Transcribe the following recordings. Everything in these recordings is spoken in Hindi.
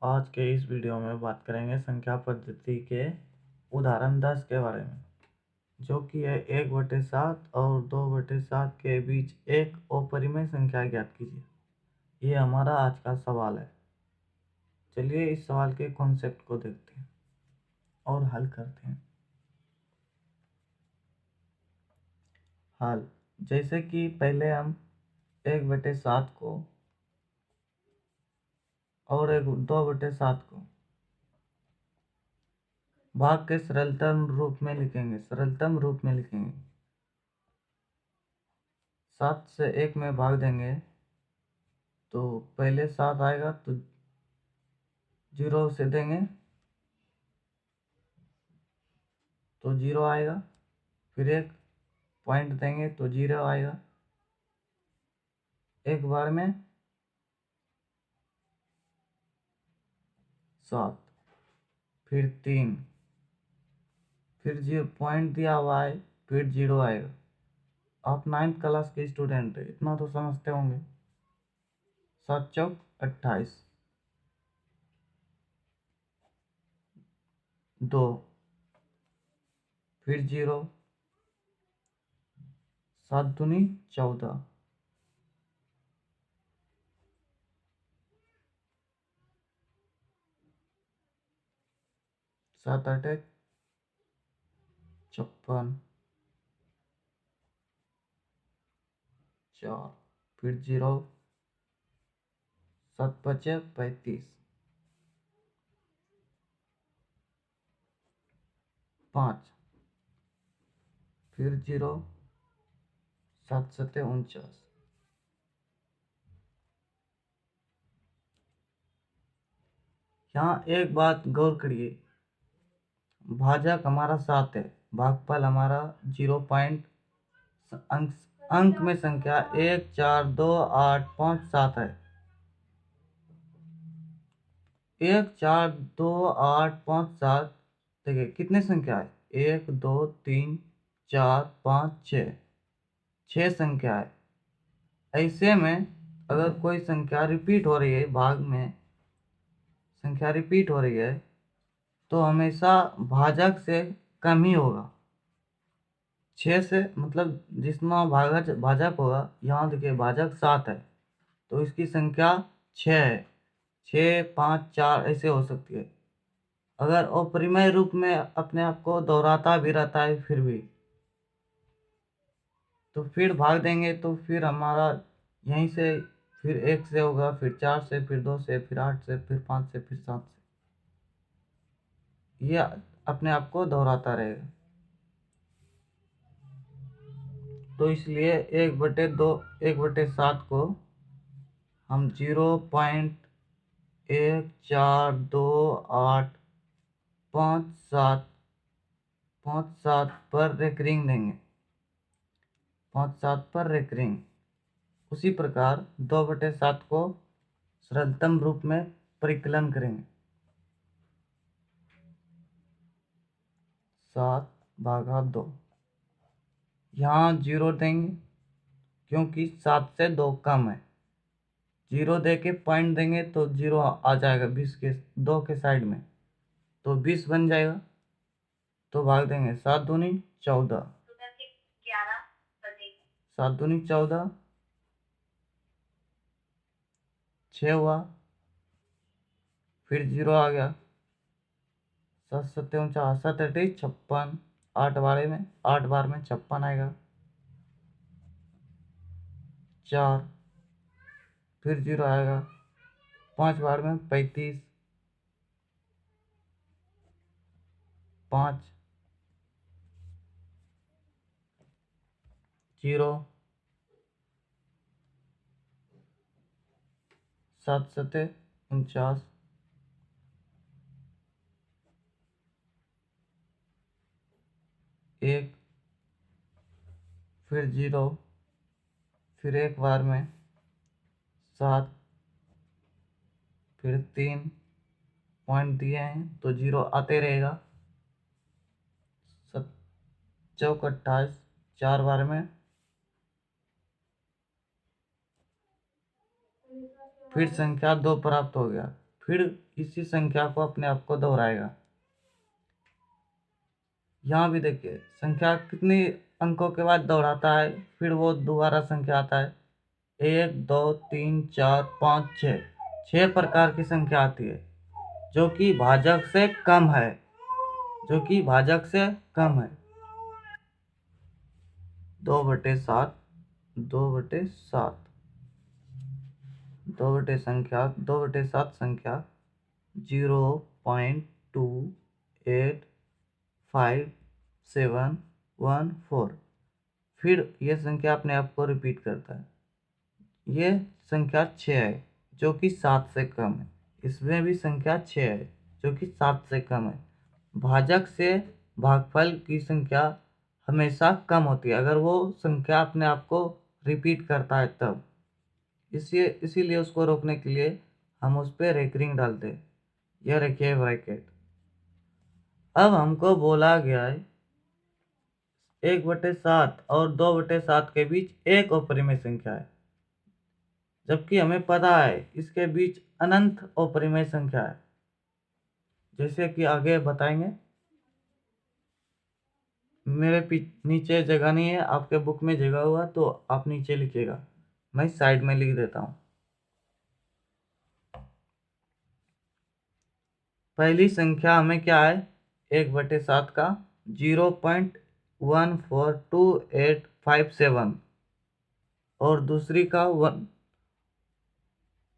आज के इस वीडियो में बात करेंगे संख्या पद्धति के उदाहरण 10 के बारे में, जो कि है 1/7 और 2/7 के बीच एक अपरिमेय संख्या ज्ञात कीजिए। ये हमारा आज का सवाल है। चलिए इस सवाल के कॉन्सेप्ट को देखते हैं और हल करते हैं। हल, जैसे कि पहले हम 1/7 को और 2/7 को भाग के सरलतम रूप में लिखेंगे। 7 से 1 में भाग देंगे तो पहले 7 आएगा तो 0 से देंगे तो 0 आएगा, फिर एक पॉइंट देंगे तो 0 आएगा। एक बार में 7, फिर 3, फिर 0 पॉइंट दिया हुआ है, फिर 0 आएगा। आप 9th क्लास के स्टूडेंट है, इतना तो समझते होंगे। 7 चौक 28, 2, फिर 0, 7 दूनी 14, 7 8 56, 4, फिर 0, 7 5 35, 5, फिर 0, 7 7 49। यहाँ एक बात गौर करिए, भाजक हमारा 7 है, भागफल हमारा 0 पॉइंट अंक में संख्या 1 4 2 8 5 7 है। 1 4 2 8 5 7, देखिए कितने संख्या है, 1 2 3 4 5 6 संख्या है। ऐसे में अगर कोई संख्या रिपीट हो रही है, भाग में संख्या रिपीट हो रही है, तो हमेशा भाजक से कम ही होगा। 6 से मतलब जितना भाजक होगा, यहाँ देखिए भाजक 7 है तो इसकी संख्या 6 है। 6 5 4 ऐसे हो सकती है। अगर अपरिमेय रूप में अपने आप को दोहराता भी रहता है फिर भी, तो फिर भाग देंगे तो फिर हमारा यहीं से फिर 1 से होगा, फिर 4 से, फिर 2 से, फिर 8 से, फिर 5 से, फिर 7 से। ये अपने आप को दोहराता रहेगा। तो इसलिए 1/7 को हम 0.142857 पर रेकरिंग देंगे। 57 पर रेकरिंग। उसी प्रकार 2/7 को सरलतम रूप में परिकलन करेंगे। 7/2, यहाँ 0 देंगे क्योंकि 7 से 2 कम है। 0 दे के पॉइंट देंगे तो 0 आ जाएगा 20 के 2 के साइड में, तो 20 बन जाएगा। तो भाग देंगे 7 दूनी 14, 7 दूनी 14, 6 हुआ, फिर 0 आ गया। 7 7 49, 7 8 56, 8 बार में 56 आएगा। 4, फिर 0 आएगा। 5 बार में 35, 5 0, 7 7 49, 1, फिर 0, फिर एक बार में 7, फिर 3 पॉइंट दिए हैं तो 0 आते रहेगा। 7 चौक 28, 4 बार में, फिर संख्या 2 प्राप्त हो गया। फिर इसी संख्या को अपने आप को दोहराएगा। यहाँ भी देखिए संख्या कितने अंकों के बाद दोहराता है, फिर वो दोबारा संख्या आता है। 1 2 3 4 5 6, 6 प्रकार की संख्या आती है जो कि भाजक से कम है, जो कि भाजक से कम है। 2/7, 2/7, 2/7 संख्या 0.285714। फिर यह संख्या अपने आप को रिपीट करता है। यह संख्या 6 है जो कि 7 से कम है। इसमें भी संख्या 6 है जो कि 7 से कम है। भाजक से भागफल की संख्या हमेशा कम होती है अगर वो संख्या अपने आप को रिपीट करता है तब। इसीलिए उसको रोकने के लिए हम उस पर रेकरिंग डालते हैं। यह रखिए ब्रैकेट। अब हमको बोला गया है 1/7 और 2/7 के बीच एक अपरिमेय संख्या है, जबकि हमें पता है इसके बीच अनंत अपरिमेय संख्या है। जैसे कि आगे बताएंगे। मेरे नीचे जगह नहीं है, आपके बुक में जगह हुआ तो आप नीचे लिखिएगा, मैं साइड में लिख देता हूँ। पहली संख्या हमें क्या है 1/7 का 0.142857 और दूसरी का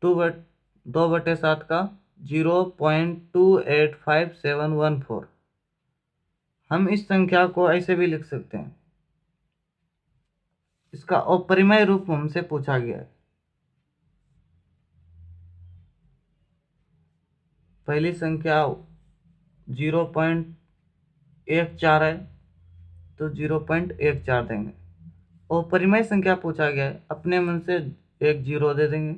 2/7 का 0.285714। हम इस संख्या को ऐसे भी लिख सकते हैं। इसका अपरिमेय रूप हमसे पूछा गया है। पहली संख्या 0.14 है तो 0.14 देंगे। अपरिमेय संख्या पूछा गया है, अपने मन से एक 0 दे देंगे।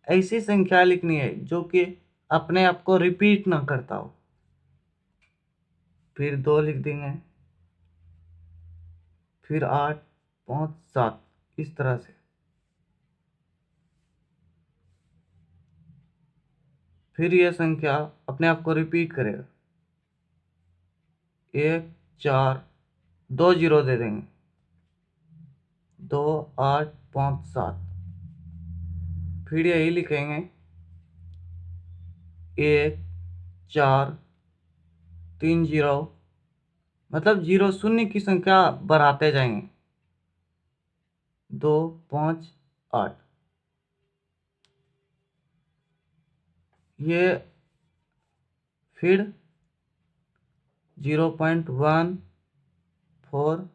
ऐसी संख्या लिखनी है जो कि अपने आप को रिपीट ना करता हो, फिर 2 लिख देंगे, फिर 8 5 7, इस तरह से। फिर यह संख्या अपने आप को रिपीट करेगा, 1 4 2 0 दे देंगे, 2 8 5 7। फिर यही लिखेंगे 1 4 3 0, मतलब 0 शून्य की संख्या बढ़ाते जाएंगे, 2 5 8। ये फिर 0.14,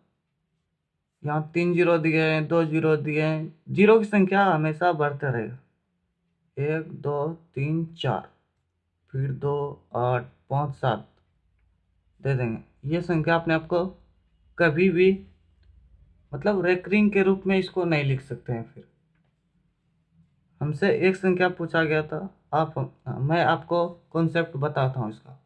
यहाँ 3 0 दिए हैं, 2 0 दिए हैं। 0 की संख्या हमेशा बढ़ते रहेगा, 1 2 3 4, फिर 2 8 5 7 दे देंगे। ये संख्या अपने आप को कभी भी मतलब रेकरिंग के रूप में इसको नहीं लिख सकते हैं। फिर हमसे एक संख्या पूछा गया था, मैं आपको कॉन्सेप्ट बताता हूँ इसका।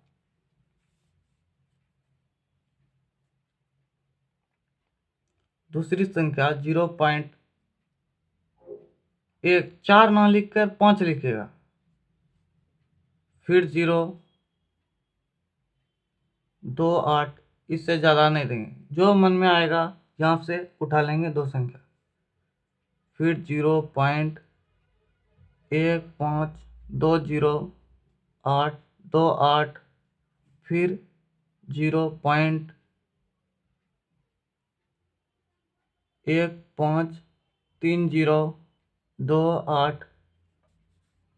दूसरी संख्या 0.14 ना लिख कर 5 लिखेगा, फिर 0 2 8, इससे ज़्यादा नहीं देंगे, जो मन में आएगा यहाँ से उठा लेंगे 2 संख्या। फिर 0.1520 8 फिर 0.153028।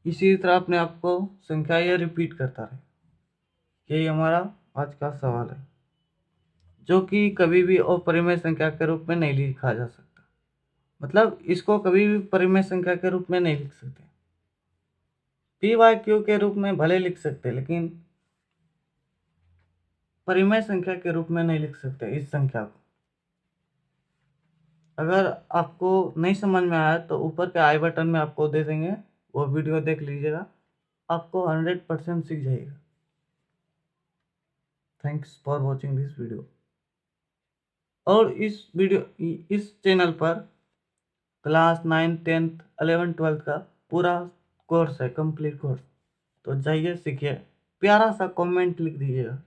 इसी तरह अपने आप को संख्या ये रिपीट करता रहे। यही हमारा आज का सवाल है, जो कि कभी भी अपरिमेय संख्या के रूप में नहीं लिखा जा सकता। मतलब इसको कभी भी परिमेय संख्या के रूप में नहीं लिख सकते। PYQ के रूप में भले लिख सकते, लेकिन परिमेय संख्या के रूप में नहीं लिख सकते इस संख्या को। अगर आपको नहीं समझ में आया तो ऊपर के आई बटन में आपको दे देंगे, वो वीडियो देख लीजिएगा, आपको 100% सीख जाएगा। Thanks for watching this video. और इस चैनल पर क्लास 9 10th 11 12 का पूरा कोर्स है, कंप्लीट कोर्स। तो जाइए सीखिए, प्यारा सा कमेंट लिख दीजिएगा।